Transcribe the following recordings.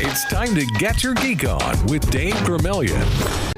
It's time to Get Your Geek On with Dave Gramillion.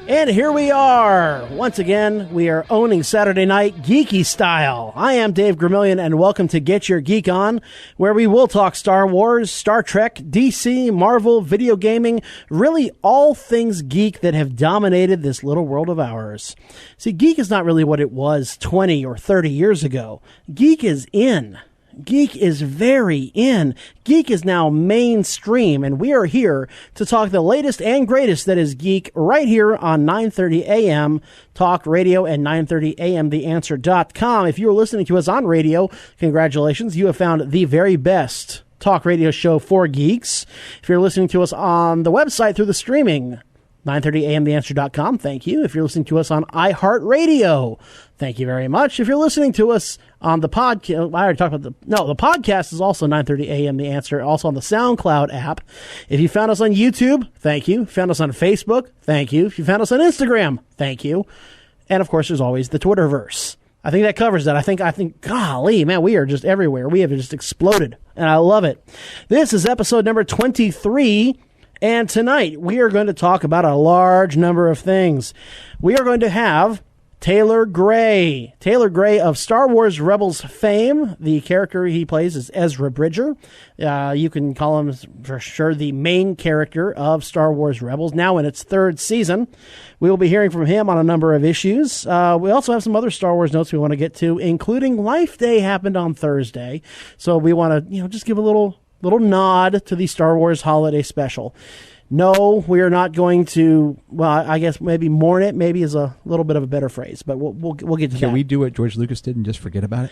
And here we are. Once again, we are owning Saturday night geeky style. I am Dave Gramillion, and welcome to Get Your Geek On, where we will talk Star Wars, Star Trek, DC, Marvel, video gaming, really all things geek that have dominated this little world of ours. See, geek is not really what it was 20 or 30 years ago. Geek is in. Geek is very in. Geek is now mainstream, and we are here to talk the latest and greatest that is geek right here on 9:30 a.m. Talk Radio and 9:30 a.m. TheAnswer.com. If you're listening to us on radio, congratulations. You have found the very best talk radio show for geeks. If you're listening to us on the website through the streaming, 9:30 a.m. TheAnswer.com, thank you. If you're listening to us on iHeartRadio, thank you very much. If you're listening to us on the podcast, I already talked about the podcast is also 9:30 a.m. The Answer, also on the SoundCloud app. If you found us on YouTube, thank you. If you found us on Facebook, thank you. If you found us on Instagram, thank you. And of course, there's always the Twitterverse. I think that covers that. I think, golly, man, we are just everywhere. We have just exploded, and I love it. This is episode number 23. And tonight, we are going to talk about a large number of things. We are going to have Taylor Gray. Taylor Gray of Star Wars Rebels fame. The character he plays is Ezra Bridger. You can call him, for sure, the main character of Star Wars Rebels, now in its third season. We will be hearing from him on a number of issues. We also have some other Star Wars notes we want to get to, including Life Day happened on Thursday. So we want to, just give a little nod to the Star Wars holiday special. No, we are not going to, well, I guess maybe mourn it, maybe is a little bit of a better phrase, but we'll get to that. Can we do what George Lucas did and just forget about it?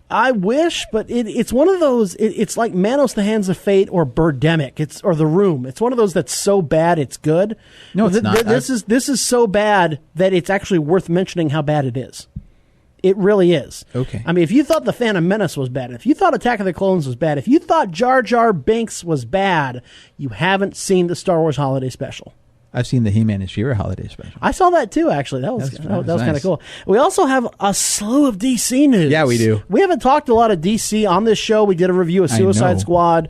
I wish, but it's one of those, it's like Manos, the Hands of Fate, or Birdemic, or The Room. It's one of those that's so bad it's good. No, it's not. This is so bad that it's actually worth mentioning how bad it is. It really is. Okay. I mean, if you thought The Phantom Menace was bad, if you thought Attack of the Clones was bad, if you thought Jar Jar Binks was bad, you haven't seen the Star Wars Holiday Special. I've seen the He-Man and She-Ra Holiday Special. I saw that too, actually. That was nice. kind of cool. We also have a slew of DC news. Yeah, we do. We haven't talked a lot of DC on this show. We did a review of Suicide Squad.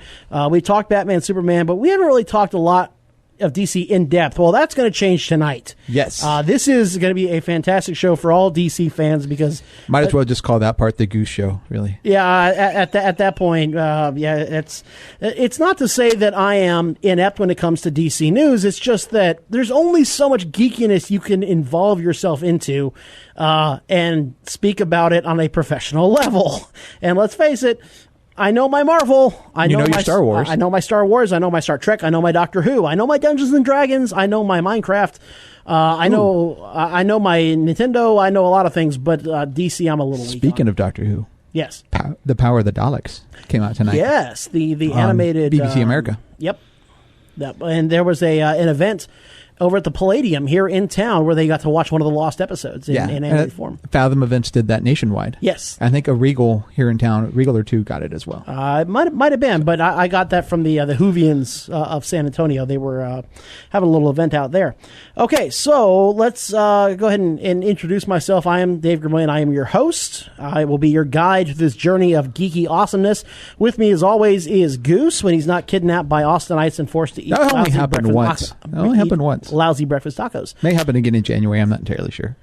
We talked Batman, Superman, but we haven't really talked a lot of DC in depth. Well, that's going to change tonight. Yes. This is going to be a fantastic show for all DC fans because might as well just call that part the Goose Show, really. Yeah, at that point, it's not to say that I am inept when it comes to DC news. It's just that there's only so much geekiness you can involve yourself into and speak about it on a professional level. And let's face it, I know my Marvel. I know your Star Wars. I know my Star Wars. I know my Star Trek. I know my Doctor Who. I know my Dungeons and Dragons. I know my Minecraft. I know my Nintendo. I know a lot of things, but DC I'm a little weak Speaking on. of Doctor Who, yes, The Power of the Daleks came out tonight. Yes, the animated BBC America. Yep, and there was an event over at the Palladium here in town where they got to watch one of the lost episodes in animated form. Fathom Events did that nationwide. Yes. I think a Regal here in town, Regal or two, got it as well. It might have been, but I got that from the Whovians of San Antonio. They were having a little event out there. Okay, so let's go ahead and introduce myself. I am Dave Gramillion. I am your host. I will be your guide to this journey of geeky awesomeness. With me, as always, is Goose when he's not kidnapped by Austinites and forced to eat. That only happened once. That only happened once. Lousy breakfast tacos. May happen again in January. I'm not entirely sure.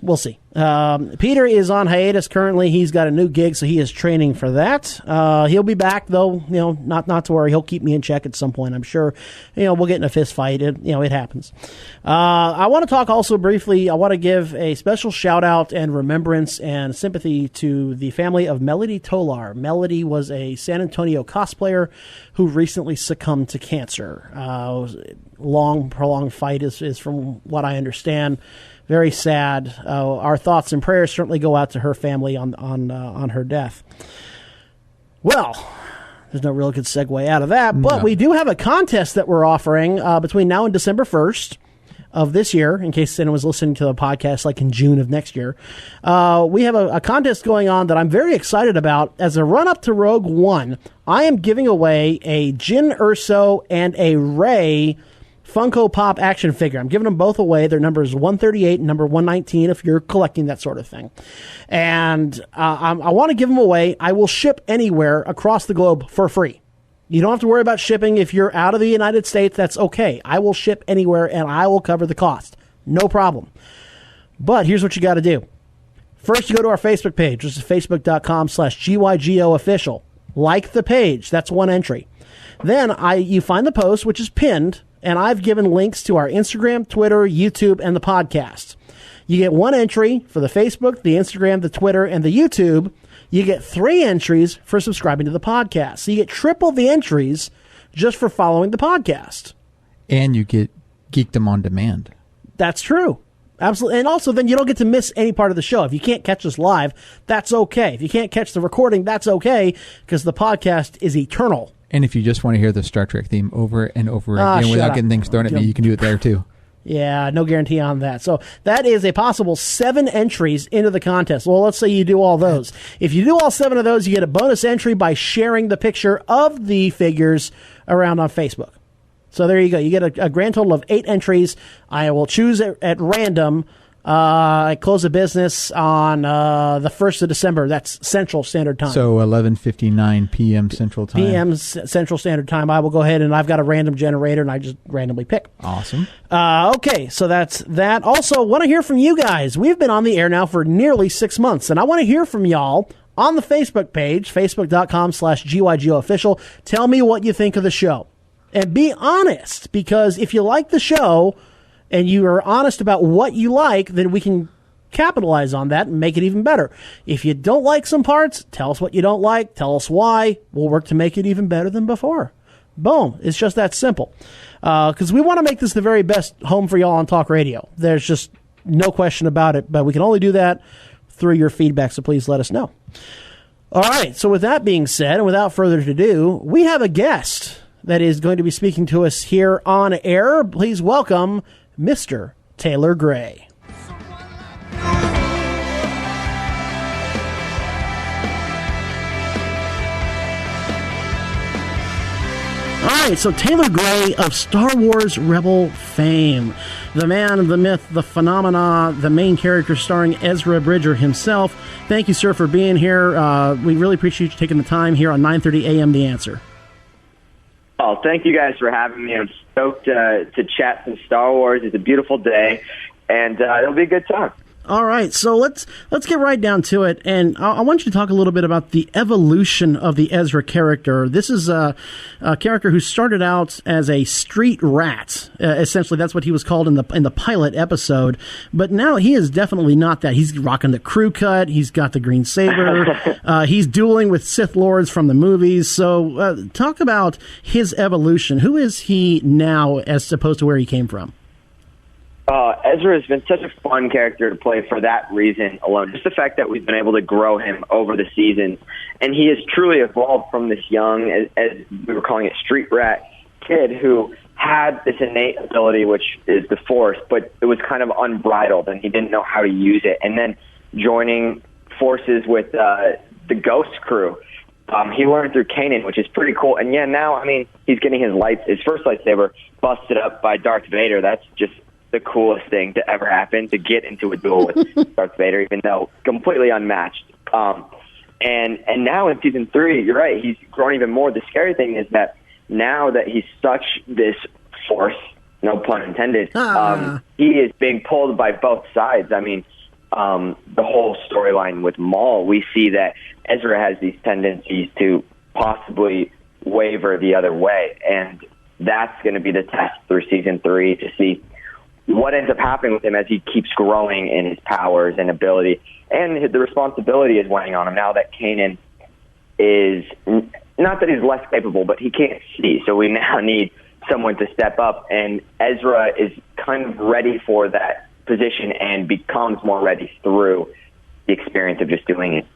We'll see. Peter is on hiatus currently. He's got a new gig, so he is training for that. He'll be back, though. Not to worry. He'll keep me in check at some point, I'm sure. We'll get in a fist fight. It happens. I want to talk also briefly. I want to give a special shout out and remembrance and sympathy to the family of Melody Tolar. Melody was a San Antonio cosplayer who recently succumbed to cancer. Long, prolonged fight is from what I understand. Very sad. Our thoughts and prayers certainly go out to her family on her death. Well, there's no real good segue out of that, but we do have a contest that we're offering between now and December 1st of this year, in case anyone was listening to the podcast like in June of next year. We have a contest going on that I'm very excited about. As a run-up to Rogue One, I am giving away a Jyn Erso and a Rey Funko Pop action figure. I'm giving them both away. Their number is 138 and number 119 if you're collecting that sort of thing. And I want to give them away. I will ship anywhere across the globe for free. You don't have to worry about shipping. If you're out of the United States, that's okay. I will ship anywhere, and I will cover the cost. No problem. But here's what you got to do. First, you go to our Facebook page, which is facebook.com/GYGOofficial. Like the page. That's one entry. Then you find the post, which is pinned, and I've given links to our Instagram, Twitter, YouTube, and the podcast. You get one entry for the Facebook, the Instagram, the Twitter, and the YouTube. You get 3 entries for subscribing to the podcast. So you get triple the entries just for following the podcast. And you get Geekdom on demand. That's true. Absolutely. And also, then you don't get to miss any part of the show. If you can't catch us live, that's okay. If you can't catch the recording, that's okay, because the podcast is eternal. And if you just want to hear the Star Trek theme over and over again without getting things thrown at me, you can do it there too. Yeah, no guarantee on that. So that is a possible 7 entries into the contest. Well, let's say you do all those. If you do all 7 of those, you get a bonus entry by sharing the picture of the figures around on Facebook. So there you go. You get a grand total of 8 entries. I will choose at random. I close the business on the 1st of December. That's Central Standard Time. So 11:59 p.m. Central Time. p.m. Central Standard Time. I will go ahead and I've got a random generator and I just randomly pick. Awesome. Okay, so that's that. Also, want to hear from you guys. We've been on the air now for nearly 6 months, and I want to hear from y'all on the Facebook page, facebook.com/GYGOofficial. Tell me what you think of the show. And be honest, because if you like the show and you are honest about what you like, then we can capitalize on that and make it even better. If you don't like some parts, tell us what you don't like. Tell us why. We'll work to make it even better than before. Boom. It's just that simple. Because we want to make this the very best home for y'all on talk radio. There's just no question about it. But we can only do that through your feedback, so please let us know. All right. So with that being said, and without further ado, we have a guest that is going to be speaking to us here on air. Please welcome Mr. Taylor Gray. All right, so Taylor Gray of Star Wars Rebel fame, the man, the myth, the phenomena, the main character starring Ezra Bridger himself. Thank you, sir, for being here. We really appreciate you taking the time here on 9:30 a.m. The Answer. Oh, thank you guys for having me. I'm stoked to chat some Star Wars. It's a beautiful day, and it'll be a good time. All right, so let's get right down to it, and I want you to talk a little bit about the evolution of the Ezra character. This is a character who started out as a street rat. Essentially, that's what he was called in the pilot episode. But now he is definitely not that. He's rocking the crew cut. He's got the green saber. He's dueling with Sith Lords from the movies. So talk about his evolution. Who is he now as opposed to where he came from? Ezra has been such a fun character to play for that reason alone. Just the fact that we've been able to grow him over the seasons. And he has truly evolved from this young, as we were calling it, street rat kid who had this innate ability, which is the Force, but it was kind of unbridled and he didn't know how to use it. And then joining forces with the Ghost crew, he learned through Kanan, which is pretty cool. And yeah, now, I mean, he's getting his first lightsaber busted up by Darth Vader. That's just the coolest thing to ever happen, to get into a duel with Darth Vader, even though completely unmatched. And now in season 3, you're right, he's grown even more. The scary thing is that now that he's such this force, no pun intended, he is being pulled by both sides. I mean, the whole storyline with Maul, we see that Ezra has these tendencies to possibly waver the other way, and that's going to be the test through season 3 to see what ends up happening with him as he keeps growing in his powers and ability. And the responsibility is weighing on him now that Kanan is, not that he's less capable, but he can't see. So we now need someone to step up. And Ezra is kind of ready for that position and becomes more ready through the experience of just doing it.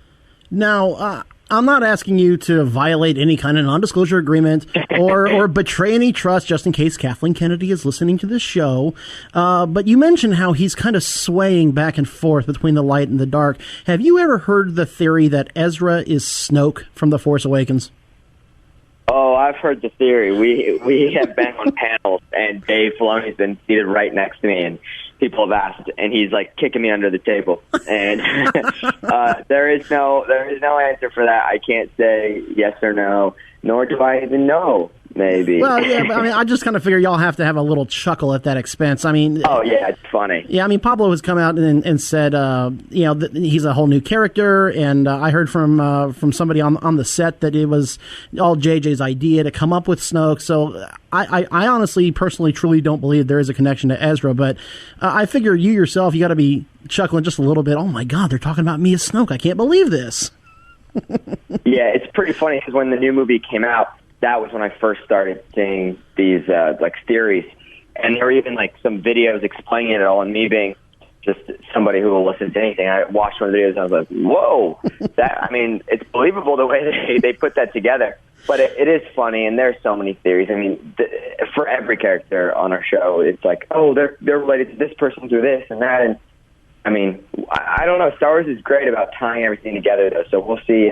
Now, I'm not asking you to violate any kind of non-disclosure agreement or betray any trust just in case Kathleen Kennedy is listening to this show. But you mentioned how he's kind of swaying back and forth between the light and the dark. Have you ever heard the theory that Ezra is Snoke from The Force Awakens? Oh, I've heard the theory. We have been on panels, and Dave Filoni's been seated right next to me, and people have asked, and he's like kicking me under the table. And there is no answer for that. I can't say yes or no. nor do I even know. Maybe. Well, yeah, but I just kind of figure y'all have to have a little chuckle at that expense. Oh, yeah, it's funny. Yeah, Pablo has come out and said, he's a whole new character, and I heard from somebody on the set that it was all JJ's idea to come up with Snoke. So I honestly, personally, truly don't believe there is a connection to Ezra, but I figure you yourself, you got to be chuckling just a little bit. Oh my God, they're talking about me as Snoke. I can't believe this. Yeah, it's pretty funny because when the new movie came out, that was when I first started seeing these theories, and there were even some videos explaining it all. And me being just somebody who will listen to anything, I watched one of the videos and I was like, "Whoa, it's believable the way they put that together." But it is funny, and there's so many theories. For every character on our show, it's like, oh, they're related to this person through this and that, and I don't know. Star Wars is great about tying everything together, though, so we'll see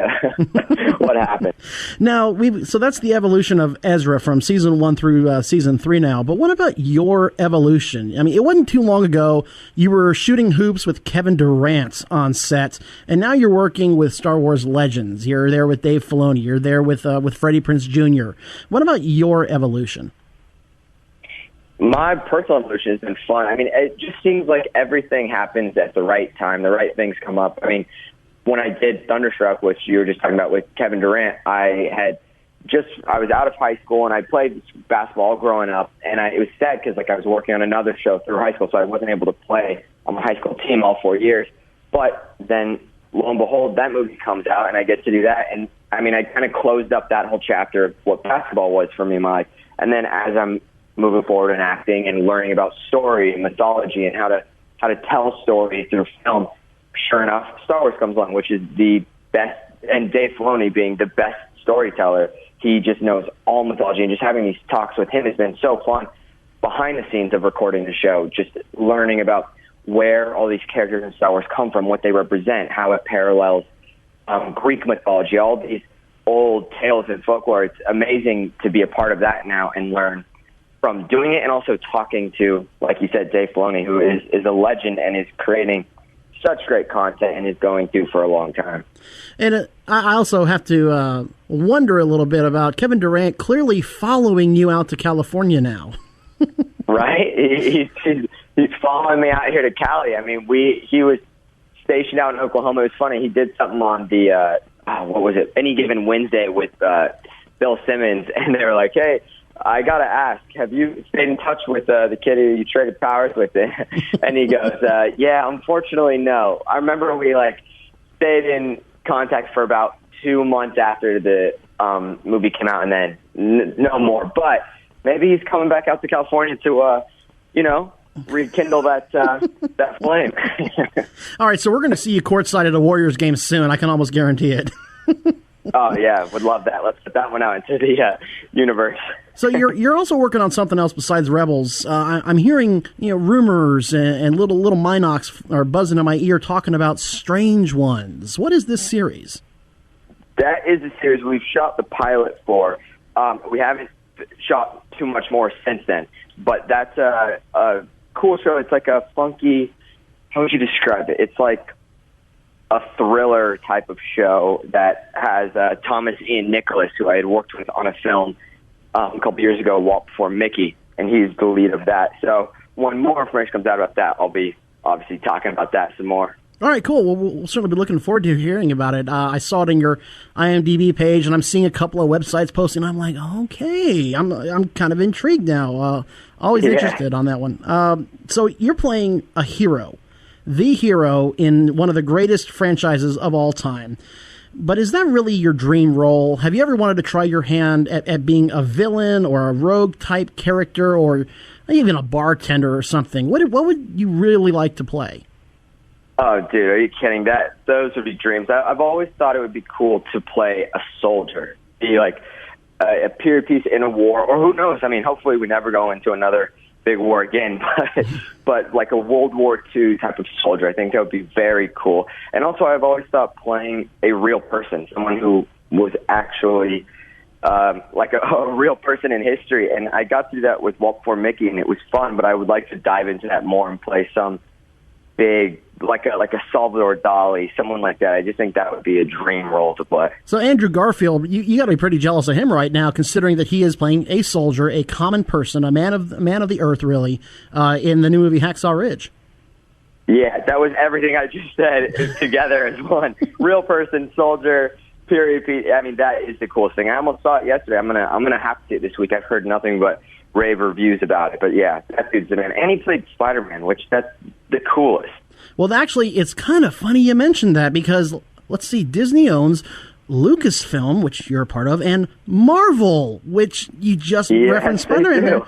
what happens. Now, so that's the evolution of Ezra from Season 1 through Season 3 now, but what about your evolution? It wasn't too long ago you were shooting hoops with Kevin Durant on set, and now you're working with Star Wars Legends. You're there with Dave Filoni. You're there with Freddie Prinze Jr. What about your evolution? My personal evolution has been fun. It just seems like everything happens at the right time. The right things come up. When I did Thunderstruck, which you were just talking about with Kevin Durant, I was out of high school and I played basketball growing up, and it was sad because I was working on another show through high school, so I wasn't able to play on my high school team all 4 years. But then, lo and behold, that movie comes out and I get to do that. And I kind of closed up that whole chapter of what basketball was for me in my life. And then as I'm moving forward in acting and learning about story and mythology and how to tell stories through film, sure enough, Star Wars comes along, which is the best, and Dave Filoni being the best storyteller. He just knows all mythology, and just having these talks with him has been so fun behind the scenes of recording the show, just learning about where all these characters in Star Wars come from, what they represent, how it parallels Greek mythology, all these old tales and folklore. It's amazing to be a part of that now and learn from doing it, and also talking to, like you said, Dave Filoni, who is a legend and is creating such great content and is going through for a long time. And I also have to wonder a little bit about Kevin Durant clearly following you out to California now. Right? He's following me out here to Cali. He was stationed out in Oklahoma. It was funny. He did something on the, what was it, Any Given Wednesday with Bill Simmons, and they were like, hey, I got to ask, have you stayed in touch with the kid who you traded powers with? And he goes, yeah, unfortunately, no. I remember we stayed in contact for about 2 months after the movie came out, and then no more. But maybe he's coming back out to California to, rekindle that flame. All right, so we're going to see you courtside at a Warriors game soon. I can almost guarantee it. Oh, yeah, would love that. Let's put that one out into the universe. So you're also working on something else besides Rebels. I'm hearing rumors and little Minox are buzzing in my ear talking about Strange Ones. What is this series? That is a series we've shot the pilot for. We haven't shot too much more since then, but that's a cool show. It's like a funky, how would you describe it? It's like a thriller type of show that has Thomas Ian Nicholas, who I had worked with on a film a couple years ago, Walk Before Mickey, and he's the lead of that. So when more information comes out about that, I'll be obviously talking about that some more. All right, cool. Well, we'll certainly be looking forward to hearing about it. I saw it in your IMDb page, and I'm seeing a couple of websites posting. I'm like, okay, I'm kind of intrigued now. Always interested on that one. So you're playing a hero. The hero in one of the greatest franchises of all time. But is that really your dream role? Have you ever wanted to try your hand at being a villain or a rogue-type character or even a bartender or something? What would you really like to play? Oh, dude, are you kidding? Those would be dreams. I've always thought it would be cool to play a soldier, be like a period piece in a war, or who knows? Hopefully we never go into another big war again, but like a World War II type of soldier. I think that would be very cool. And also, I've always thought playing a real person, someone who was actually like a real person in history. And I got to do that with Walk Before Mickey, and it was fun, but I would like to dive into that more and play some big like a Salvador Dali, someone like that. I just think that would be a dream role to play. So Andrew Garfield, you got to be pretty jealous of him right now, considering that he is playing a soldier, a common person, a man of the earth, really, in the new movie Hacksaw Ridge. Yeah, that was everything I just said together as one. Real person, soldier, period. I mean, that is the coolest thing. I almost saw it yesterday. I'm gonna have to see it this week. I've heard nothing but rave reviews about it. But yeah, that dude's the man. And he played Spider-Man, which that's the coolest. Well, actually, it's kind of funny you mentioned that because, let's see, Disney owns Lucasfilm, which you're a part of, and Marvel, which you just referenced Spider-Man there.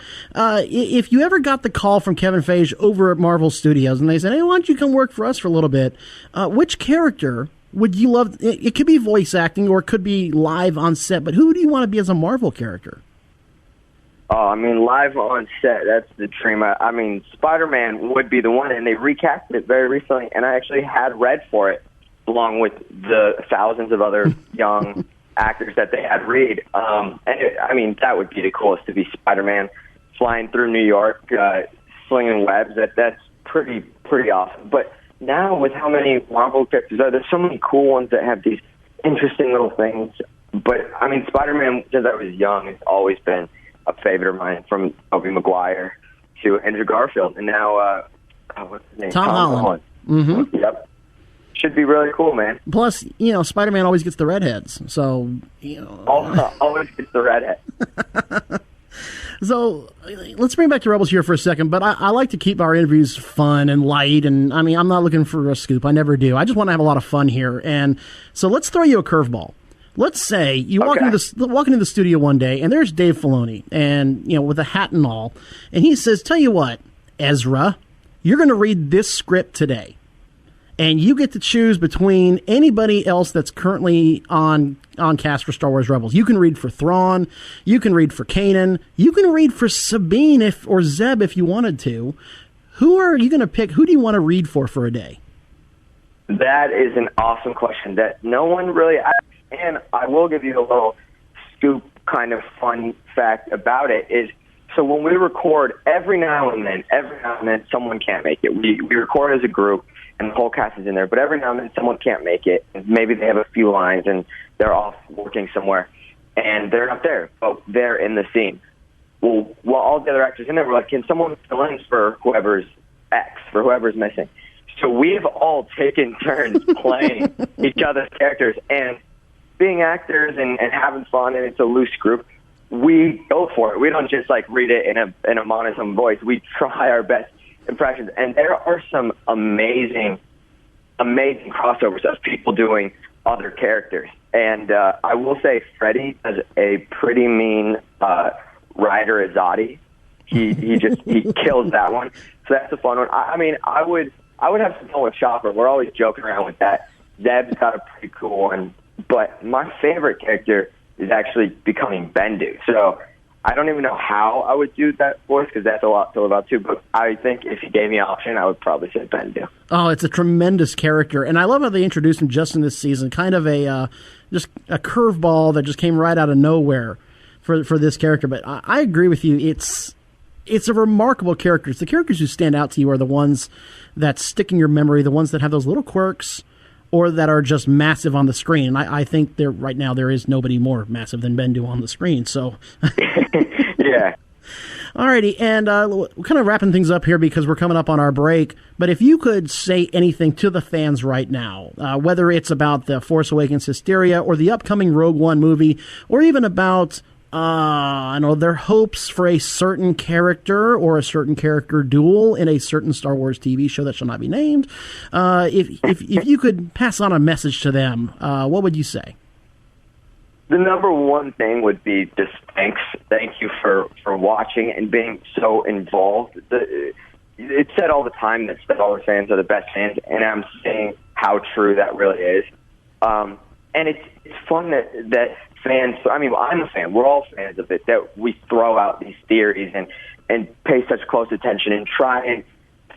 If you ever got the call from Kevin Feige over at Marvel Studios and they said, hey, why don't you come work for us for a little bit, which character would you love? It could be voice acting or it could be live on set, but who do you want to be as a Marvel character? Oh, I mean, live on set, that's the dream. I mean, Spider-Man would be the one, and they recast it very recently, and I actually had read for it, along with the thousands of other young actors that they had read. I mean, that would be the coolest, to be Spider-Man, flying through New York, slinging webs. That's pretty awesome. But now, with how many Marvel characters are, there's so many cool ones that have these interesting little things. But, I mean, Spider-Man, since I was young, has always been a favorite of mine, from Tobey Maguire to Andrew Garfield. And now, what's his name? Tom Holland. Mm-hmm. Yep. Should be really cool, man. Plus, Spider-Man always gets the redheads, so, always gets the redhead. So, let's bring back to Rebels here for a second, but I like to keep our interviews fun and light, and, I mean, I'm not looking for a scoop. I never do. I just want to have a lot of fun here, and so let's throw you a curveball. Let's say you walk into the studio one day, and there's Dave Filoni, and, with a hat and all, and he says, tell you what, Ezra, you're going to read this script today. And you get to choose between anybody else that's currently on cast for Star Wars Rebels. You can read for Thrawn. You can read for Kanan. You can read for Sabine or Zeb if you wanted to. Who are you going to pick? Who do you want to read for a day? That is an awesome question that no one really asked. And I will give you a little scoop kind of fun fact about it is, so when we record, every now and then someone can't make it. We record as a group, and the whole cast is in there, but every now and then someone can't make it. Maybe they have a few lines, and they're off working somewhere, and they're not there, but they're in the scene. Well, while all the other actors in there, we're like, can someone fill in for whoever's for whoever's missing? So we've all taken turns playing each other's characters, and being actors and having fun, and it's a loose group, we go for it. We don't just read it in a monotone voice. We try our best impressions, and there are some amazing crossovers of people doing other characters. And I will say Freddie does a pretty mean Ryder Azadi. He kills that one. So that's a fun one. I mean, I would have some fun with Chopper. We're always joking around with that. Zeb's got a pretty cool one. But my favorite character is actually becoming Bendu. So I don't even know how I would do that voice, because that's a lot to live out too. But I think if you gave me an option, I would probably say Bendu. Oh, it's a tremendous character. And I love how they introduced him just in this season. Kind of just a curveball that just came right out of nowhere for this character. But I agree with you. It's a remarkable character. It's the characters who stand out to you are the ones that stick in your memory, the ones that have those little quirks, or that are just massive on the screen. And I think right now there is nobody more massive than Bendu on the screen. So, yeah. Alrighty, and we're kind of wrapping things up here because we're coming up on our break. But if you could say anything to the fans right now, whether it's about the Force Awakens hysteria or the upcoming Rogue One movie, or even about their hopes for a certain character or a certain character duel in a certain Star Wars TV show that shall not be named, if you could pass on a message to them, what would you say? The number one thing would be just thanks. Thank you for watching and being so involved. It's said all the time that Star Wars fans are the best fans, and I'm saying how true that really is. And it's fun that fans, I mean, I'm a fan, we're all fans of it, that we throw out these theories and pay such close attention and try and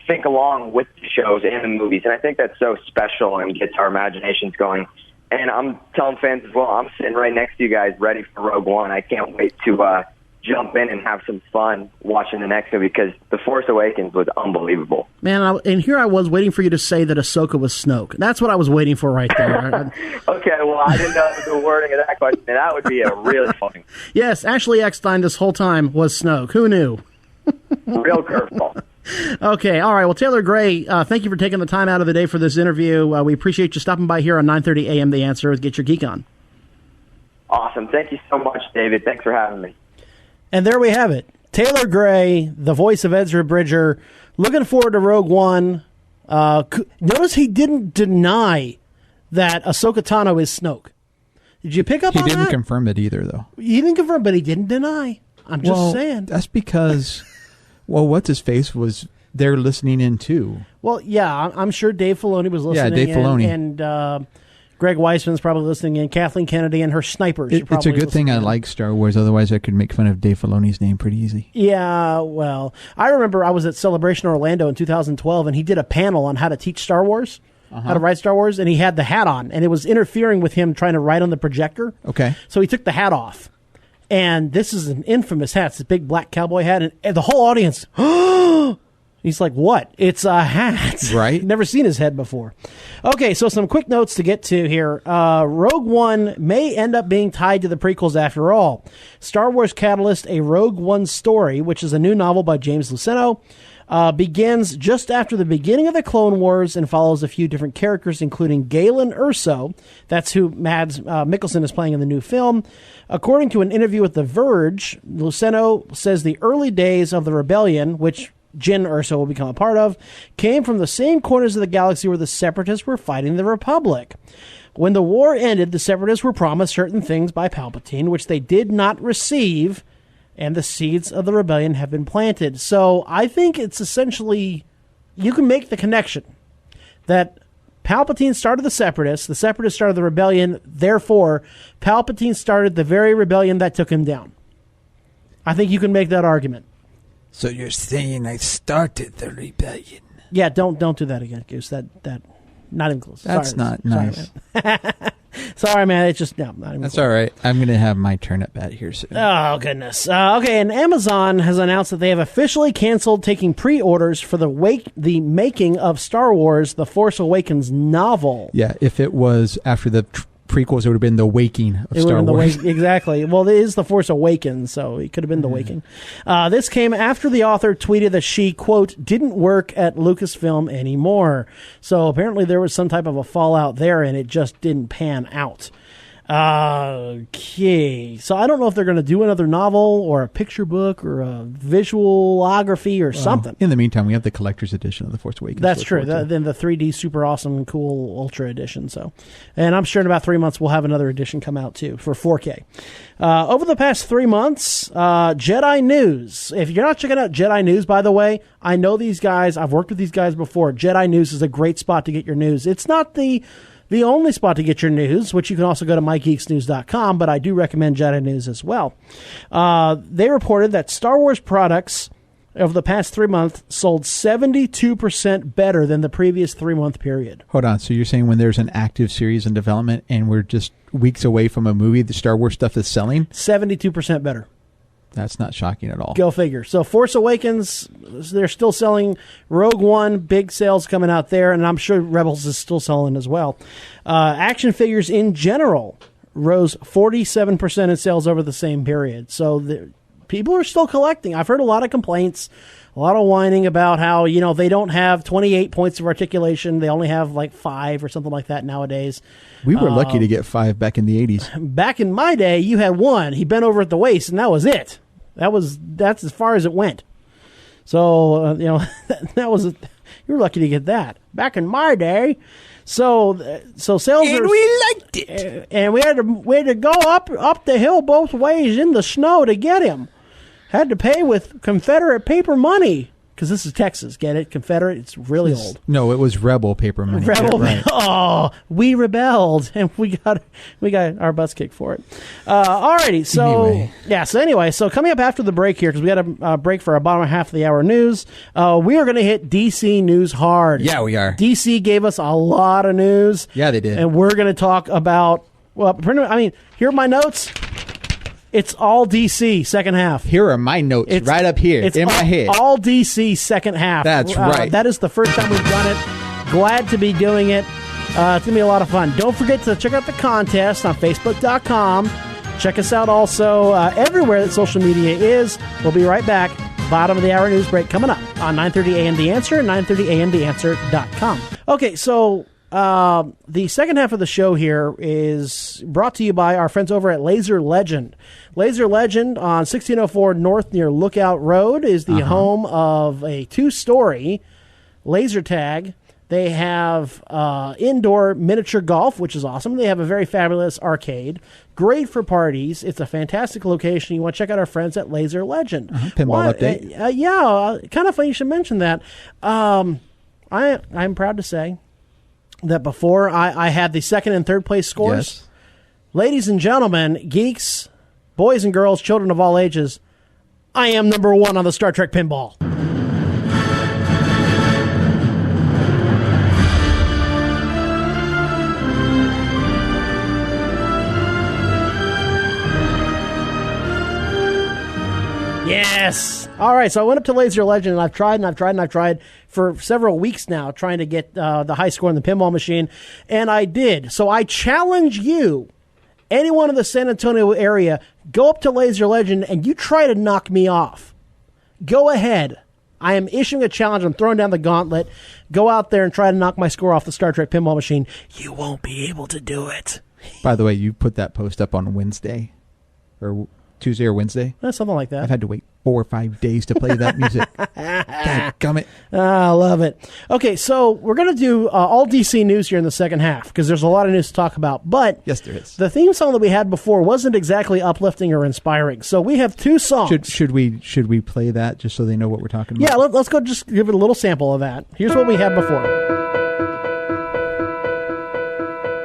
think along with the shows and the movies. And I think that's so special and gets our imaginations going. And I'm telling fans as well, I'm sitting right next to you guys ready for Rogue One. I can't wait to jump in and have some fun watching the next movie because The Force Awakens was unbelievable. Man, and here I was waiting for you to say that Ahsoka was Snoke. That's what I was waiting for right there. Okay, well, I didn't know the wording of that question, and that would be a really fun. Yes, Ashley Eckstein this whole time was Snoke. Who knew? Real curveball. Okay, all right. Well, Taylor Gray, thank you for taking the time out of the day for this interview. We appreciate you stopping by here on 9:30 a.m. The Answer with Get Your Geek On. Awesome. Thank you so much, David. Thanks for having me. And there we have it. Taylor Gray, the voice of Ezra Bridger, looking forward to Rogue One. Notice he didn't deny that Ahsoka Tano is Snoke. Did you pick up on that? He didn't confirm it either, though. He didn't confirm, but he didn't deny. I'm just saying. That's because, what's-his-face was there listening in, too. Well, yeah, I'm sure Dave Filoni was listening in. Yeah, Dave Filoni. And Greg Weissman's probably listening in. Kathleen Kennedy and her snipers. It's a good thing I like Star Wars. Otherwise, I could make fun of Dave Filoni's name pretty easy. Yeah, well, I remember I was at Celebration Orlando in 2012, and he did a panel on how to teach Star Wars, how to write Star Wars, and he had the hat on, and it was interfering with him trying to write on the projector. Okay. So he took the hat off. And this is an infamous hat. It's a big black cowboy hat, and the whole audience, he's like, what? It's a hat. Right. Never seen his head before. Okay, so some quick notes to get to here. Rogue One may end up being tied to the prequels after all. Star Wars Catalyst, A Rogue One Story, which is a new novel by James Luceno, begins just after the beginning of the Clone Wars and follows a few different characters, including Galen Erso. That's who Mads Mikkelsen is playing in the new film. According to an interview with The Verge, Luceno says the early days of the rebellion, which Jyn Erso will become a part of, came from the same corners of the galaxy where the Separatists were fighting the Republic. When the war ended, the Separatists were promised certain things by Palpatine, which they did not receive, and the seeds of the rebellion have been planted. So I think it's essentially, you can make the connection that Palpatine started the Separatists started the rebellion, therefore Palpatine started the very rebellion that took him down. I think you can make that argument. So you're saying I started the rebellion? Yeah, don't do that again, Goose. That not even close. That's not nice. Sorry, man. It's just, no, not even That's close. all right. I'm going to have my turn at bat here soon. Oh, goodness. Okay, and Amazon has announced that they have officially canceled taking pre-orders for the making of Star Wars The Force Awakens novel. Yeah, if it was after the prequels, it would have been The Waking of Star Wars. Exactly. Well, it is The Force Awakens, so it could have been The Waking. This came after the author tweeted that she, quote, didn't work at Lucasfilm anymore. So apparently there was some type of a fallout there, and it just didn't pan out. Okay. So I don't know if they're going to do another novel or a picture book or a visualography or something. In the meantime, we have the collector's edition of The Force Awakens. That's true. Then the 3D super awesome, cool Ultra edition. So, and I'm sure in about 3 months we'll have another edition come out too for 4K. Over the past 3 months, Jedi News. If you're not checking out Jedi News, by the way, I know these guys. I've worked with these guys before. Jedi News is a great spot to get your news. It's not the only spot to get your news, which you can also go to mygeeksnews.com, but I do recommend Jedi News as well. They reported that Star Wars products over the past 3 months sold 72% better than the previous 3-month period. Hold on. So you're saying when there's an active series in development and we're just weeks away from a movie, the Star Wars stuff is selling? 72% better. That's not shocking at all. Go figure. So Force Awakens, they're still selling. Rogue One, big sales coming out there, and I'm sure Rebels is still selling as well. Action figures in general rose 47% in sales over the same period. So people are still collecting. I've heard a lot of complaints, a lot of whining about how, they don't have 28 points of articulation. They only have like 5 or something like that nowadays. We were lucky to get 5 back in the 80s. Back in my day, you had 1. He bent over at the waist, and that was it. That's as far as it went. So, that was, you were lucky to get that. Back in my day. So sales and we liked it. And we had to go up the hill both ways in the snow to get him. Had to pay with Confederate paper money. Because this is Texas, get it? Confederate, it's really old. No, it was rebel paper money. Rebel, right. Oh, we rebelled, and we got our butts kicked for it. Alrighty, so coming up after the break here, because we got a break for our bottom half of the hour news, we are going to hit DC news hard. Yeah, we are. DC gave us a lot of news. Yeah, they did. And we're going to talk about, here are my notes. It's all DC second half. Here are my notes right up here in my head. All DC second half. That's right. That is the first time we've done it. Glad to be doing it. It's going to be a lot of fun. Don't forget to check out the contest on Facebook.com. Check us out also everywhere that social media is. We'll be right back. Bottom of the hour news break coming up on 9:30 a.m. The Answer and 930amtheanswer.com. Okay, so the second half of the show here is brought to you by our friends over at Laser Legend. Laser Legend on 1604 North near Lookout Road is the home of a 2-story laser tag. They have indoor miniature golf, which is awesome. They have a very fabulous arcade. Great for parties. It's a fantastic location. You want to check out our friends at Laser Legend. Pinball update. Kind of funny you should mention that. I'm proud to say that before I had the second and third place scores. Yes. Ladies and gentlemen, geeks, boys and girls, children of all ages, I am number one on the Star Trek pinball. Yes. All right. So I went up to Laser Legend, and I've tried for several weeks now, trying to get the high score in the pinball machine, and I did. So I challenge you, anyone in the San Antonio area, go up to Laser Legend and you try to knock me off. Go ahead. I am issuing a challenge. I'm throwing down the gauntlet. Go out there and try to knock my score off the Star Trek pinball machine. You won't be able to do it. By the way, you put that post up on Wednesday, or Tuesday or Wednesday? Something like that. I've had to wait 4 or 5 days to play that music. Dadgummit. I love it. Okay, so we're going to do all DC news here in the second half because there's a lot of news to talk about. But yes, there is. The theme song that we had before wasn't exactly uplifting or inspiring. So we have 2 songs. Should we play that just so they know what we're talking about? Yeah, let's go just give it a little sample of that. Here's what we had before.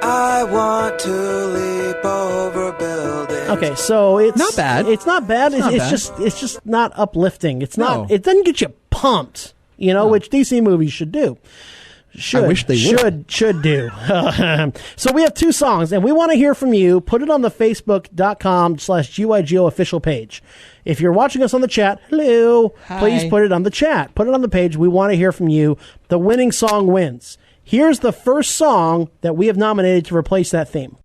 I want to leap over buildings. Okay, so it's not bad. It's not bad. It's just not uplifting. It's not. No. It doesn't get you pumped. Which DC movies should do. I wish they would. Should do. So we have 2 songs, and we want to hear from you. Put it on the Facebook.com/GYGO official page. If you're watching us on the chat, hello. Hi. Please put it on the chat. Put it on the page. We want to hear from you. The winning song wins. Here's the first song that we have nominated to replace that theme.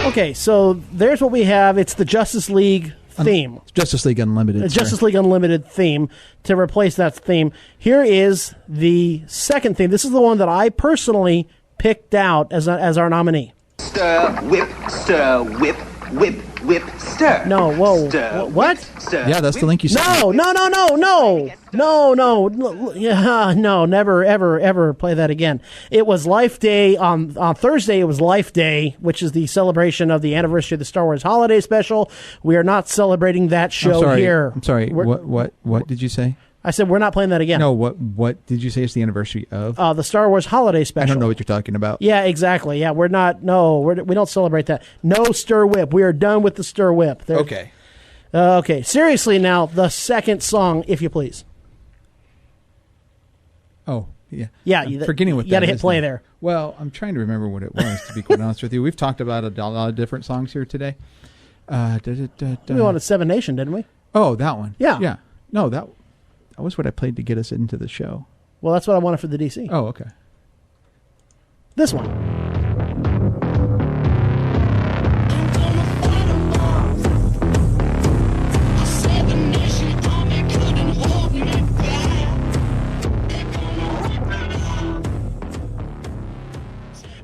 Okay, so there's what we have. It's the Justice League theme. Justice League Unlimited. The Justice League Unlimited theme to replace that theme. Here is the second theme. This is the one that I personally picked out as our nominee. Stir, whip, whip, whip, stir. No, whoa. Stir, what? Whip, stir, yeah, that's whip. the link you sent. No. Yeah, no, never, ever play that again. It was Life Day on Thursday. It was Life Day, which is the celebration of the anniversary of the Star Wars Holiday Special. We are not celebrating that show here. I'm sorry. What did you say? I said we're not playing that again. No, what did you say is the anniversary of? The Star Wars Holiday Special. I don't know what you're talking about. Yeah, exactly. Yeah, we don't celebrate that. No Stir Whip. We are done with the Stir Whip. Okay. Okay. Seriously now, the second song, if you please. Oh, yeah. Yeah, I'm forgetting what that is. You got to hit play there. Well, I'm trying to remember what it was, to be quite honest with you. We've talked about a lot of different songs here today. We wanted Seven Nation, didn't we? Oh, that one. Yeah. Yeah. No, that was what I played to get us into the show. Well, that's what I wanted for the DC. Oh, okay. This one.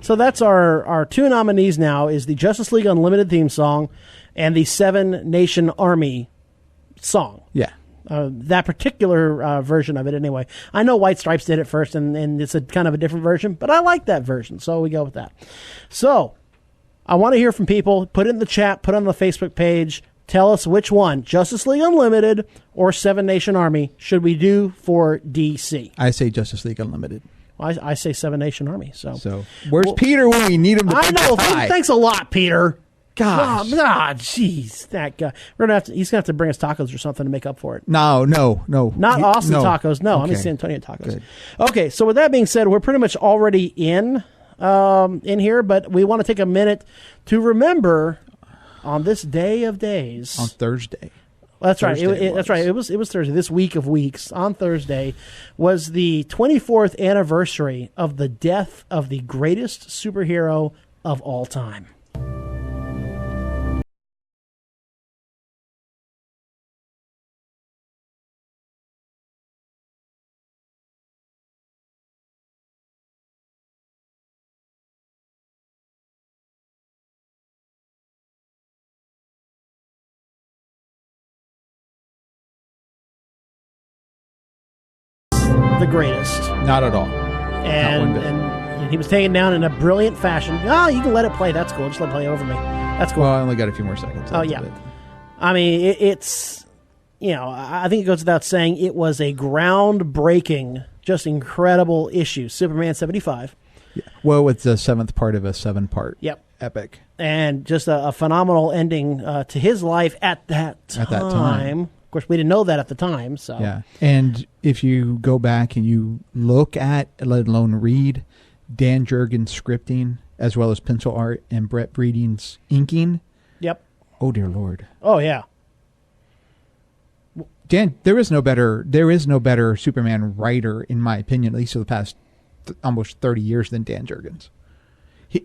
So that's our 2 nominees now is the Justice League Unlimited theme song and the Seven Nation Army song. Yeah. That particular version of it anyway. I know White Stripes did it first, and it's a kind of a different version, but I like that version, so we go with that. So I want to hear from people. Put it in the chat. Put it on the Facebook page. Tell us which one, Justice League Unlimited or Seven Nation Army, should we do for DC? I say Justice League Unlimited. I say Seven Nation Army. So where's Peter when we need him to I know. tie? Thanks a lot, Peter. Gosh. Jeez, that guy. He's gonna have to bring us tacos or something to make up for it. No. Not Austin tacos. No, I'm in San Antonio tacos. Good. Okay, so with that being said, we're pretty much already in here, but we want to take a minute to remember on this day of days, on Thursday. That's right. That's right. It was Thursday. This week of weeks, on Thursday, was the 24th anniversary of the death of the greatest superhero of all time. The greatest. Not at all. And he was taken down in a brilliant fashion. Oh, you can let it play. That's cool. Just let it play over me. That's cool. Well, I only got a few more seconds. Oh, yeah. I mean, it's, I think it goes without saying it was a groundbreaking, just incredible issue. Superman 75. Yeah. Well, it's the 7th part of a 7-part epic. And just a phenomenal ending to his life at that time. Of course, we didn't know that at the time. So yeah, and if you go back and you look at, let alone read, Dan Jurgens' scripting as well as pencil art and Brett Breeding's inking. Yep. Oh dear Lord. Oh yeah. Dan, there is no better Superman writer, in my opinion, at least for the past almost 30 years, than Dan Jurgens.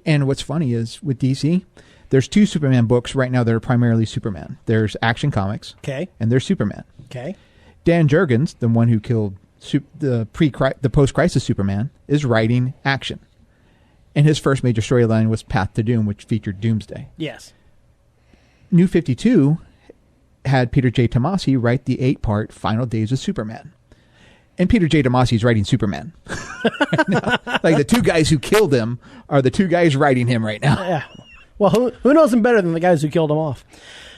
And what's funny is with DC, there's 2 Superman books right now that are primarily Superman. There's Action Comics, and there's Superman. Okay. Dan Jurgens, the one who killed the post-crisis Superman, is writing Action, and his first major storyline was Path to Doom, which featured Doomsday. Yes. New 52 had Peter J. Tomasi write the 8-part Final Days of Superman. And Peter J. Tomasi is writing Superman. Like the 2 guys who killed him are the 2 guys writing him right now. Yeah. Well, who knows him better than the guys who killed him off?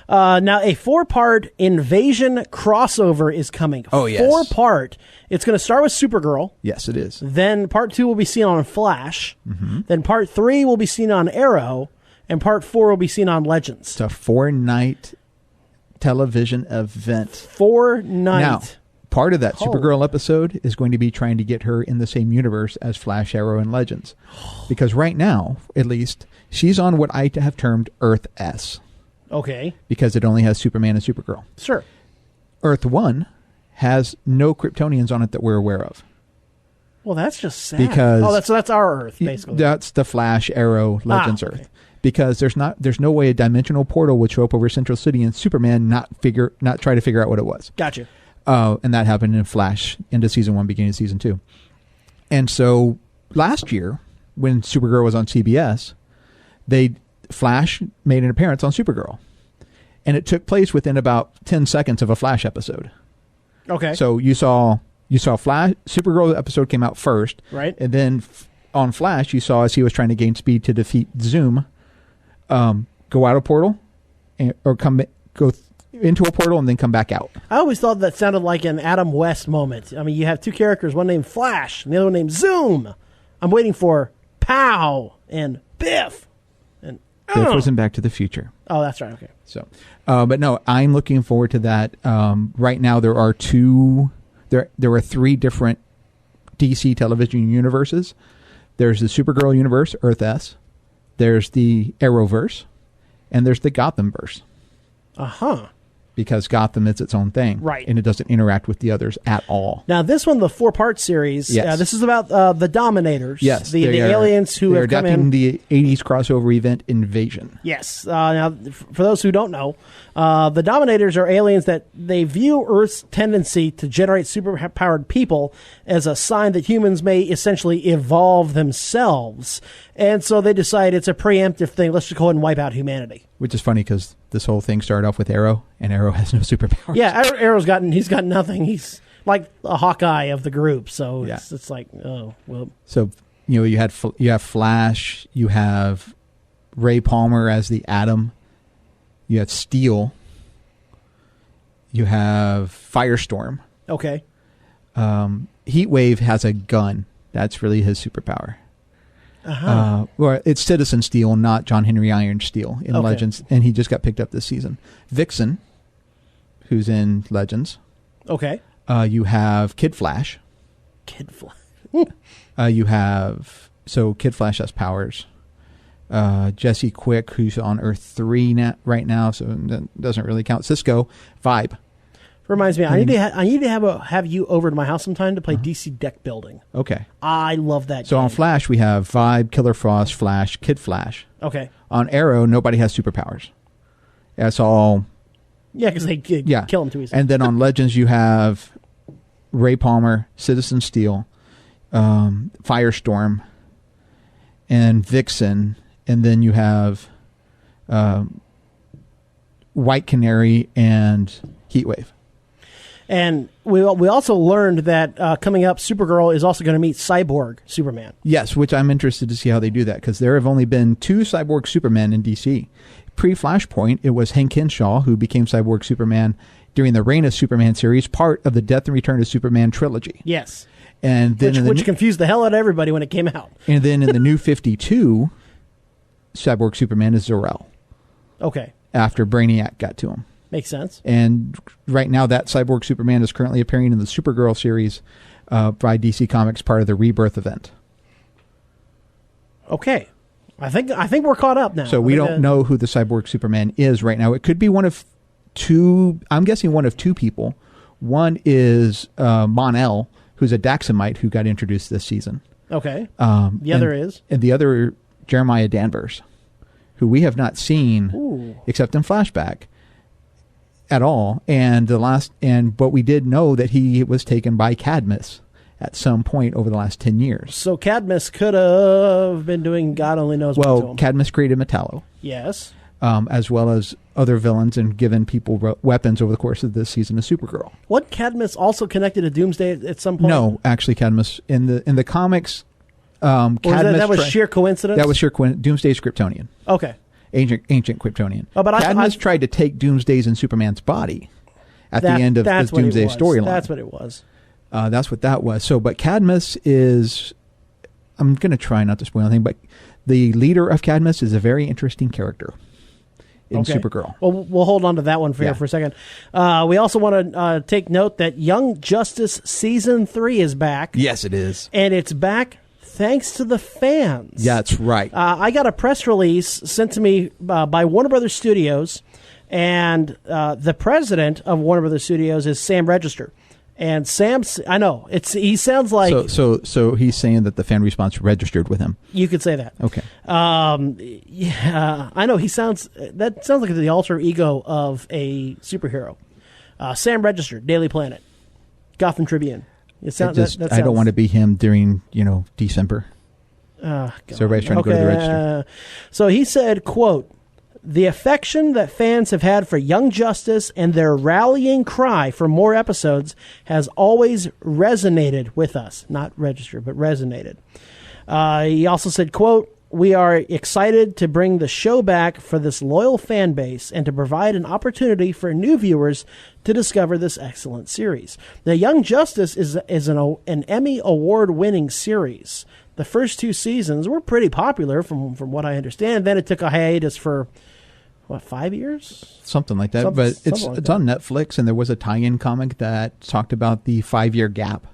Now, a 4-part Invasion crossover is coming. Oh, yes. 4-part. It's going to start with Supergirl. Yes, it is. Then part 2 will be seen on Flash. Mm-hmm. Then part 3 will be seen on Arrow. And part 4 will be seen on Legends. It's a 4-night television event. 4-night. Now, part of that Supergirl episode is going to be trying to get her in the same universe as Flash, Arrow, and Legends. Because right now, at least, she's on what I have termed Earth S. Okay. Because it only has Superman and Supergirl. Sure. Earth 1 has no Kryptonians on it that we're aware of. Well, that's just sad. Because that's our Earth, basically. That's the Flash, Arrow, Legends Earth. Because there's no way a dimensional portal would show up over Central City and Superman not try to figure out what it was. Gotcha. And that happened in Flash, into season 1, beginning of season 2. And so last year, when Supergirl was on CBS, Flash made an appearance on Supergirl. And it took place within about 10 seconds of a Flash episode. Okay. So you saw Flash, Supergirl episode came out first. Right. And then on Flash, you saw as he was trying to gain speed to defeat Zoom, go out a portal or go into a portal and then come back out. I always thought that sounded like an Adam West moment. I mean, you have 2 characters, one named Flash and the other one named Zoom. I'm waiting for Pow and Biff. And Biff was in Back to the Future. Oh, that's right. Okay. So, but no, I'm looking forward to that. Right now, there are 3 different DC television universes. There's the Supergirl universe, Earth S. There's the Arrowverse, and there's the Gothamverse. Uh-huh. Because Gotham is its own thing. Right. And it doesn't interact with the others at all. Now, this one, the 4-part series, this is about the Dominators. Yes. The aliens who have come in. the 80s crossover event Invasion. Yes. Now, for those who don't know, the Dominators are aliens that they view Earth's tendency to generate superpowered people as a sign that humans may essentially evolve themselves. And so they decide it's a preemptive thing. Let's just go ahead and wipe out humanity. Which is funny because this whole thing started off with Arrow, and Arrow has no superpowers. Yeah, Arrow's got nothing. He's like a Hawkeye of the group. So it's like, oh, well. So, you have Flash, you have Ray Palmer as the Atom, you have Steel, You have Firestorm. Okay. Heatwave has a gun. That's really his superpower. Well, it's Citizen Steel, not John Henry Iron Steel in Legends, and he just got picked up this season. Vixen, who's in Legends. Okay. You have Kid Flash. Kid Flash. You have Kid Flash has powers. Jesse Quick, who's on Earth 3 right now, so that doesn't really count. Cisco, Vibe. Reminds me, I need to have you over to my house sometime to play DC deck building. Okay. I love that. So game. on Flash, we have Vibe, Killer Frost, Flash, Kid Flash. Okay. On Arrow, nobody has superpowers. That's all. Yeah, because they kill them too easily. And then on Legends, you have Ray Palmer, Citizen Steel, Firestorm, and Vixen. And then you have White Canary and Heatwave. And we also learned that coming up, Supergirl is also going to meet Cyborg Superman. Yes, which I'm interested to see how they do that, because there have only been 2 Cyborg Supermen in DC. Pre-Flashpoint, it was Hank Henshaw, who became Cyborg Superman during the Reign of Superman series, part of the Death and Return of Superman trilogy. Yes. And then which confused the hell out of everybody when it came out. And then in the New 52, Cyborg Superman is Zor-El. Okay. After Brainiac got to him. Makes sense. And right now, that Cyborg Superman is currently appearing in the Supergirl series by DC Comics, part of the Rebirth event. Okay. I think we're caught up now. So we don't know who the Cyborg Superman is right now. It could be one of 2, I'm guessing one of 2 people. One is Mon-El, who's a Daxamite who got introduced this season. Okay. The other is? And the other, Jeremiah Danvers, who we have not seen except in flashback at all. But we did know that he was taken by Cadmus at some point over the last 10 years. So Cadmus could have been doing God only knows what to him. Well, Cadmus created Metallo. Yes. As well as other villains, and given people weapons over the course of this season of Supergirl. What, Cadmus also connected to Doomsday at some point? No, actually, Cadmus in the comics. Cadmus that was sheer coincidence. That was sheer coincidence. Doomsday's Kryptonian. Okay. Ancient Kryptonian. Oh, but Cadmus tried to take Doomsday's and Superman's body at the end of the Doomsday storyline. That's what it was. That's what that was. So, but Cadmus is. I'm going to try not to spoil anything, but the leader of Cadmus is a very interesting character in Supergirl. Well, we'll hold on to that one for a second. We also want to take note that Young Justice Season 3 is back. Yes, it is. And it's back thanks to the fans. Yeah, that's right. I got a press release sent to me by Warner Brothers Studios, and the president of Warner Brothers Studios is Sam Register. And Sam, I know, he sounds like... So he's saying that the fan response registered with him. You could say that. Okay. Yeah, I know, that sounds like the alter ego of a superhero. Sam Register, Daily Planet, Gotham Tribune. I don't want to be him during, December. So everybody's trying to go to the register. So he said, quote, "The affection that fans have had for Young Justice and their rallying cry for more episodes has always resonated with us." Not registered, but resonated. He also said, quote, "We are excited to bring the show back for this loyal fan base and to provide an opportunity for new viewers to discover this excellent series. The Young Justice is an Emmy Award-winning series. The first 2 seasons were pretty popular from what I understand. Then it took a hiatus for, 5 years? Something like that. But it's on Netflix, and there was a tie-in comic that talked about the 5-year gap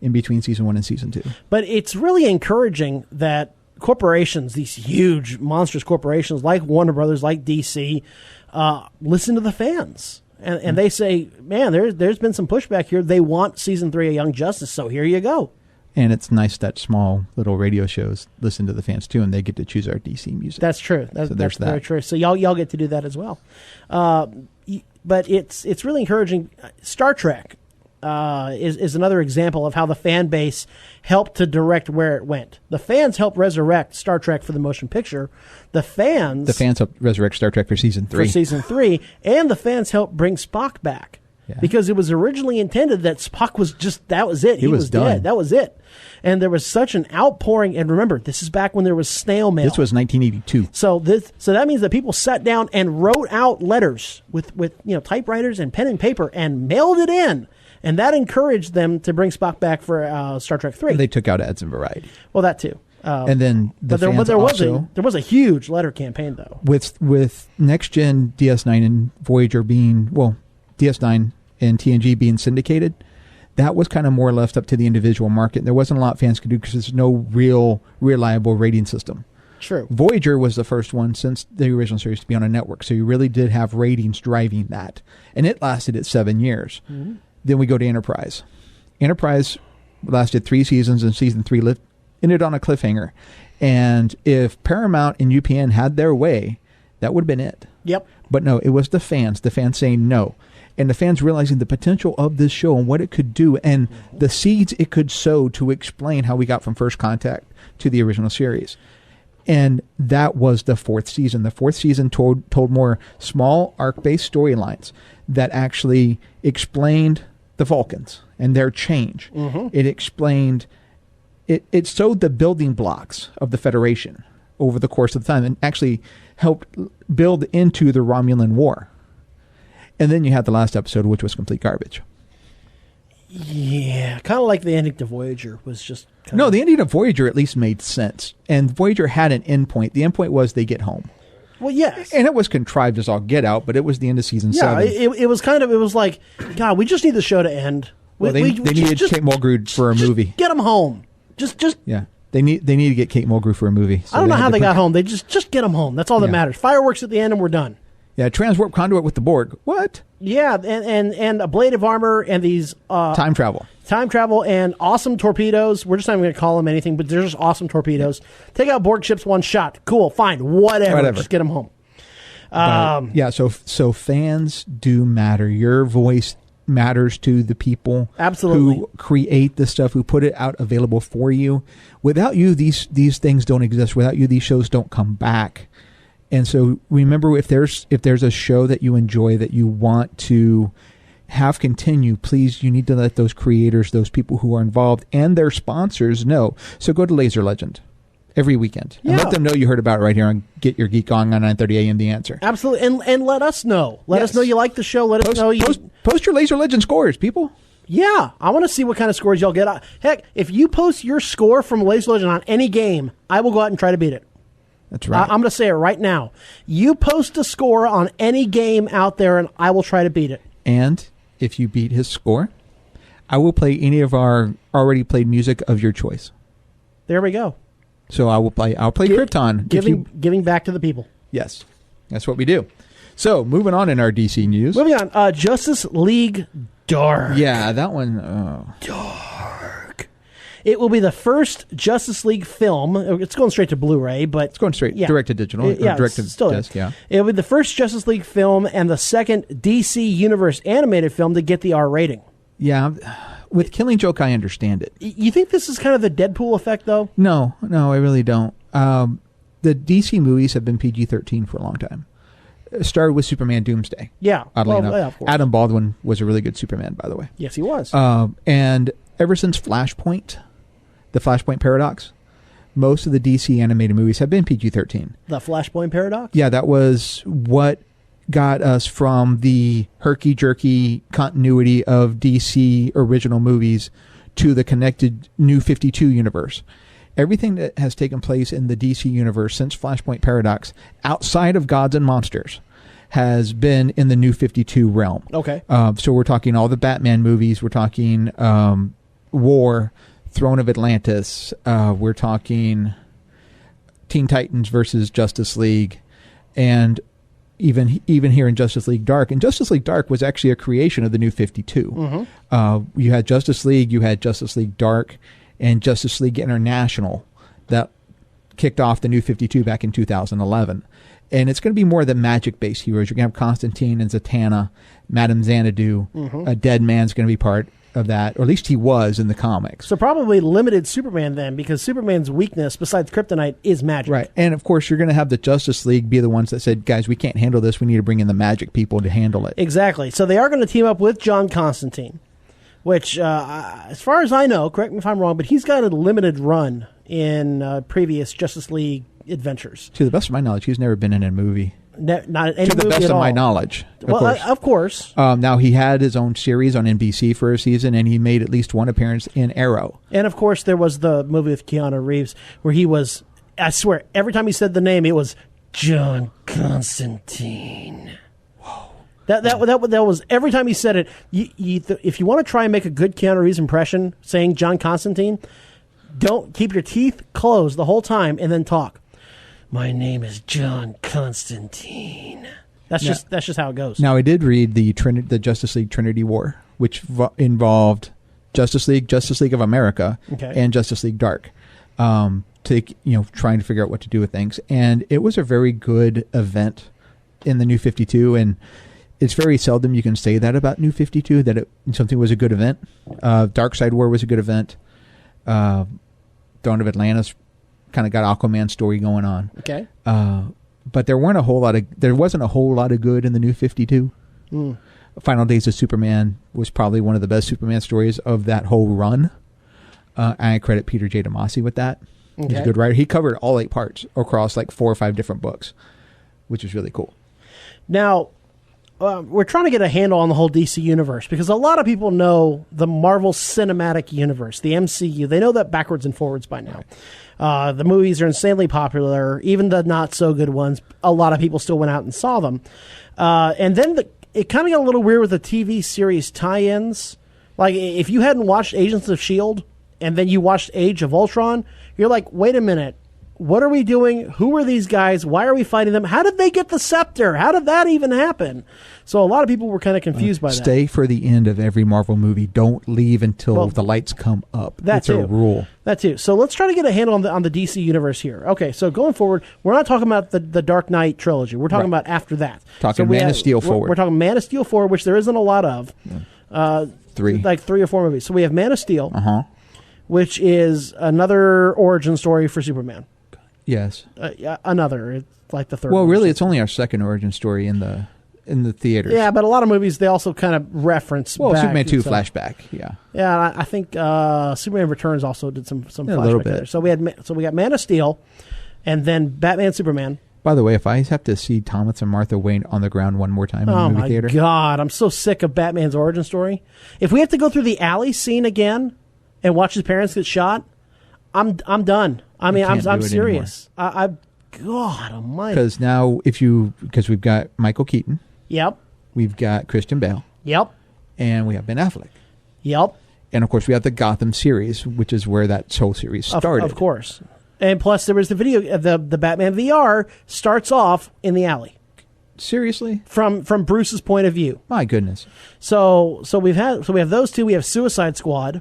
in between season 1 and season 2. But it's really encouraging that corporations, these huge, monstrous corporations like Warner Brothers, like DC, listen to the fans. And they say, man, there's been some pushback here. They want season 3 of Young Justice, so here you go. And it's nice that small little radio shows listen to the fans too, and they get to choose our DC music. That's true. That's very true. So y'all get to do that as well. But it's really encouraging. Star Trek is another example of how the fan base helped to direct where it went. The fans helped resurrect Star Trek for the motion picture. The fans helped resurrect Star Trek for season 3. And the fans helped bring Spock back. because it was originally intended that Spock was that was it. He was done. dead. That was it. And there was such an outpouring. And remember, this is back when there was snail mail. This was 1982. So that means that people sat down and wrote out letters with typewriters and pen and paper and mailed it in. And that encouraged them to bring Spock back for Star Trek 3. And they took out ads and variety. Well, that too. And then there was a huge letter campaign though. With Next Gen DS9 and Voyager being DS9 and TNG being syndicated, that was kind of more left up to the individual market. There wasn't a lot fans could do because there's no real reliable rating system. True. Voyager was the first one since the original series to be on a network, so you really did have ratings driving that, and it lasted 7 years. Mm-hmm. Then we go to Enterprise. Enterprise lasted 3 seasons, and season 3 ended on a cliffhanger. And if Paramount and UPN had their way, that would have been it. Yep. But no, it was the fans saying no. And the fans realizing the potential of this show and what it could do and the seeds it could sow to explain how we got from First Contact to the original series. And that was the 4th season. The 4th season told more small arc-based storylines that actually explained the Vulcans and their change. Mm-hmm. It explained... It sowed the building blocks of the Federation over the course of time and actually helped build into the Romulan War. And then you had the last episode, which was complete garbage. Yeah, kind of like the ending to Voyager was just... No, the ending of Voyager at least made sense. And Voyager had an endpoint. The endpoint was they get home. Well, yes. And it was contrived as all get out, but it was the end of season 7. Yeah, it was like, God, we just need the show to end. They needed Kate Mulgrew for a movie. Get them home. Just yeah. They need to get Kate Mulgrew for a movie. So I don't know how they got home. They just get them home. That's all that matters. Fireworks at the end, and we're done. Yeah, transwarp conduit with the Borg. What? Yeah, and a blade of armor and these time travel and awesome torpedoes. We're just not even going to call them anything, but they're just awesome torpedoes. Take out Borg ships one shot. Cool, fine, whatever. Just get them home. So fans do matter. Your voice matters to the people who create the stuff, who put it out available for you. Without you, these things don't exist. Without you, these shows don't come back. And so remember, if there's a show that you enjoy that you want to have continue, please, you need to let those creators, those people who are involved, and their sponsors know. So go to Laser Legend every weekend and let them know you heard about it right here on Get Your Geek On 9:30 a.m. The Answer. Absolutely, and let us know. Let us know you like the show. Let us know you post your Laser Legend scores, people. Yeah, I want to see what kind of scores y'all get. Heck, if you post your score from Laser Legend on any game, I will go out and try to beat it. That's right. I'm going to say it right now. You post a score on any game out there, and I will try to beat it. And if you beat his score, I will play any of our already played music of your choice. There we go. So I'll play Krypton. Giving back to the people. Yes, that's what we do. So moving on in our DC news. Moving on, Justice League Dark. Yeah, that one. Dark. It will be the first Justice League film. It's going straight to Blu-ray, but it's going straight direct to digital. Direct to disc. Yeah, it will be the first Justice League film and the second DC Universe animated film to get the R rating. Yeah, with Killing Joke, I understand it. You think this is kind of the Deadpool effect, though? No, I really don't. The DC movies have been PG-13 for a long time. It started with Superman Doomsday. Yeah, oddly enough. Yeah, of course. Adam Baldwin was a really good Superman, by the way. Yes, he was. And ever since Flashpoint, the Flashpoint Paradox, most of the DC animated movies have been PG-13. The Flashpoint Paradox? Yeah, that was what got us from the herky-jerky continuity of DC original movies to the connected New 52 universe. Everything that has taken place in the DC universe since Flashpoint Paradox, outside of Gods and Monsters, has been in the New 52 realm. Okay. So we're talking all the Batman movies. We're talking War, Throne of Atlantis. We're talking Teen Titans versus Justice League, and even here in Justice League Dark. And Justice League Dark was actually a creation of the New 52. Mm-hmm. You had Justice League, you had Justice League Dark, and Justice League International that kicked off the New 52 back in 2011. And it's going to be more of the magic-based heroes. You're going to have Constantine and Zatanna, Madame Xanadu. Mm-hmm. Dead Man's going to be part. of that, or at least he was in the comics. So probably limited Superman then, because Superman's weakness, besides kryptonite, is magic. Right. And, of course, you're going to have the Justice League be the ones that said, guys, we can't handle this. We need to bring in the magic people to handle it. Exactly. So they are going to team up with John Constantine, which, as far as I know, correct me if I'm wrong, but he's got a limited run in previous Justice League adventures. To the best of my knowledge, he's never been in a movie. Not in any to the movie best at of my all. knowledge. Of course. Now, he had his own series on NBC for a season, and he made at least one appearance in Arrow. And, of course, there was the movie with Keanu Reeves where he was, I swear, every time he said the name, it was John Constantine. Whoa. That was, every time he said it, if you want to try and make a good Keanu Reeves impression saying John Constantine, don't keep your teeth closed the whole time and then talk. My name is John Constantine. That's just how it goes. Now, I did read the Justice League Trinity War, which involved Justice League of America, and Justice League Dark, trying to figure out what to do with things. And it was a very good event in the New 52, and it's very seldom you can say that about New 52, that something was a good event. Dark Side War was a good event. Dawn of Atlantis kind of got Aquaman's story going on. Okay. But there wasn't a whole lot of good in the New 52. Final Days of Superman was probably one of the best Superman stories of that whole run. I credit Peter J. Tomasi with that. He's a good writer. He covered all 8 parts across like 4 or 5 different books, which is really cool. Now, we're trying to get a handle on the whole DC universe, because a lot of people know the Marvel Cinematic Universe, the MCU. They know that backwards and forwards by now. The movies are insanely popular. Even the not-so-good ones, a lot of people still went out and saw them. And then it kind of got a little weird with the TV series tie-ins. Like, if you hadn't watched Agents of S.H.I.E.L.D. and then you watched Age of Ultron, you're like, wait a minute. What are we doing? Who are these guys? Why are we fighting them? How did they get the scepter? How did that even happen? So a lot of people were kind of confused by that. Stay for the end of every Marvel movie. Don't leave until the lights come up. That's a rule. That too. So let's try to get a handle on the DC universe here. Okay, so going forward, we're not talking about the Dark Knight trilogy. We're talking about after that. Talking Man of Steel forward. We're talking Man of Steel forward, which there isn't a lot of. 3. Like 3 or 4 movies. So we have Man of Steel, which is another origin story for Superman. Yes. Another. It's like the third. Well, really, it's only our second origin story in the theaters. Yeah, but a lot of movies, they also kind of reference back. Superman 2 flashback, yeah. Yeah, I think Superman Returns also did some flashback a little bit. there. So we got Man of Steel, and then Batman Superman. By the way, if I have to see Thomas and Martha Wayne on the ground one more time in the movie theater. Oh my God, I'm so sick of Batman's origin story. If we have to go through the alley scene again and watch his parents get shot, I'm done. I mean, I'm serious. God almighty. Because we've got Michael Keaton. Yep. We've got Christian Bale. Yep. And we have Ben Affleck. Yep. And of course, we have the Gotham series, which is where that whole series started. Of course. And plus, there was the video. The Batman VR starts off in the alley. Seriously? From Bruce's point of view. My goodness. So we have those two. We have Suicide Squad.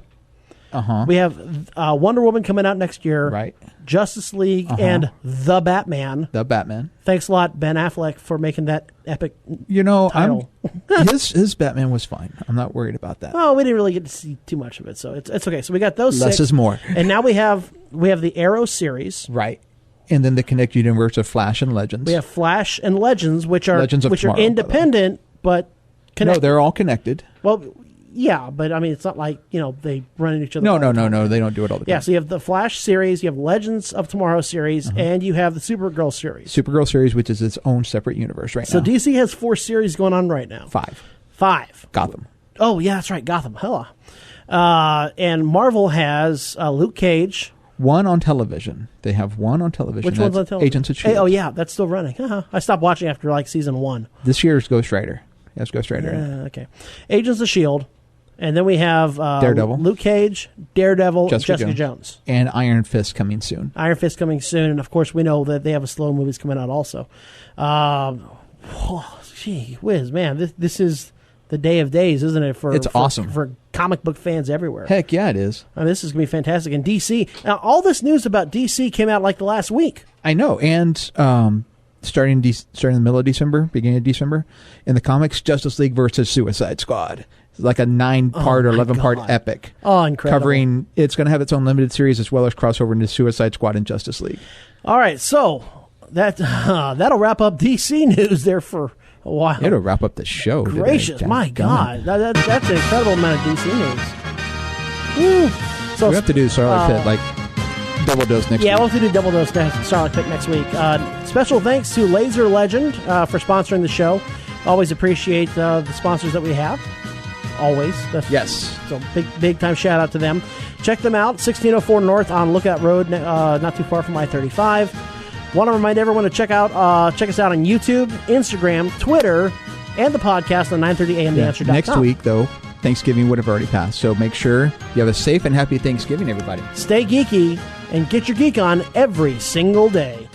We have Wonder Woman coming out next year. Right. Justice League and The Batman. The Batman. Thanks a lot, Ben Affleck, for making that epic title. His Batman was fine. I'm not worried about that. Oh, we didn't really get to see too much of it, so it's okay. So we got those Less 6. is more. And now we have the Arrow series. Right. And then the connected universe of Flash and Legends. We have Flash and Legends, which are Tomorrow, independent, but connected. No, they're all connected. Well, yeah, but I mean, it's not like, they run into each other. No, they don't do it all the time. Yeah, so you have the Flash series, you have Legends of Tomorrow series, and you have the Supergirl series. Supergirl series, which is its own separate universe right now. So DC has 4 series going on right now. 5. Gotham. Oh, yeah, that's right, Gotham. Hella. And Marvel has Luke Cage. 1 on television. They have 1 on television. Which one's on television? Agents of S.H.I.E.L.D. Oh, yeah, that's still running. I stopped watching after like season 1. This year's Ghost Rider. Yes, Ghost Rider. Okay. Agents of S.H.I.E.L.D. And then we have Daredevil, Luke Cage, Daredevil, Jessica Jones. And Iron Fist coming soon. And of course we know that they have a slow movies coming out also. Gee whiz, man, this is the day of days, isn't it? It's awesome for comic book fans everywhere. Heck yeah, it is. This is gonna be fantastic. And DC, now all this news about DC came out like the last week. I know, and starting in the middle of December, beginning of December, in the comics, Justice League versus Suicide Squad. like a 9-part or my 11-part God. epic. Oh, incredible. Covering, it's going to have its own limited series as well as crossover into Suicide Squad and Justice League. All right, so that'll wrap up DC news there for a while. It'll wrap up the show. Gracious, today. my God. That's an incredible amount of DC news. Woo. So, We have to do Starlight Pit, like, double dose next week. Yeah, we'll have to do double dose Starlight Pick next week. Special thanks to Laser Legend for sponsoring the show. Always appreciate the sponsors that we have. Always. Yes. So big time shout out to them. Check them out, 1604 North on Lookout Road, not too far from I-35. Want to remind everyone to check us out on YouTube, Instagram, Twitter, and the podcast on 930amtheanswer.com. Next week, though, Thanksgiving would have already passed. So make sure you have a safe and happy Thanksgiving, everybody. Stay geeky and get your geek on every single day.